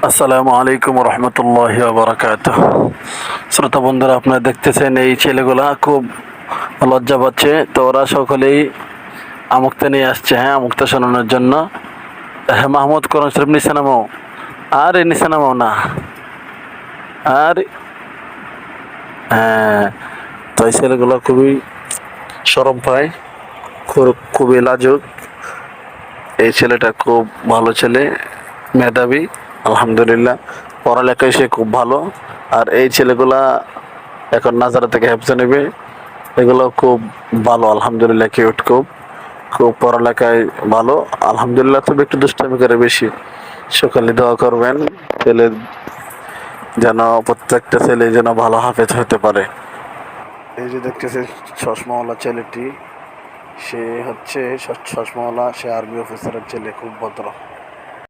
আসসালামু আলাইকুম রহমতুল্লাহি ওয়া বারাকাতুহ। শ্রোতা বন্ধুরা, আপনারা দেখতেছেন এই ছেলেগুলা খুব লজ্জা পাচ্ছে, তো ওরা সকলেই আমুক্তা নিয়ে আসছে। হ্যাঁ, আমুক্তা শোনানোর জন্য। হ্যাঁ, মাহমুদ কোরআন শরীফ নিচে নামাও। আর নিচে নামাও না। আর হ্যাঁ, তো এই ছেলেগুলো খুবই শরম পায়, খুবই লাজুক। এই ছেলেটা খুব ভালো ছেলে, মেধাবী, আলহামদুলিল্লাহ। পড়ালেখায় সে খুব ভালো। আর এই ছেলেগুলা এখন নাজারা থেকে হেফজে নেবে। এগুলো খুব ভালো, আলহামদুলিল্লাহ, কিউট, খুব খুব পড়ালেখায় ভালো, আলহামদুলিল্লাহ। তবে একটু দুষ্টামি করে বেশি। সকালে দোয়া করবেন ছেলে যেন, প্রত্যেকটা ছেলে যেন ভালো হাফেজ হতে পারে। এই যে দেখতেছে চশমাওয়ালা ছেলেটি, সে হচ্ছে চশমাওয়ালা, সে আর্মি অফিসারের ছেলে, খুব ভদ্র।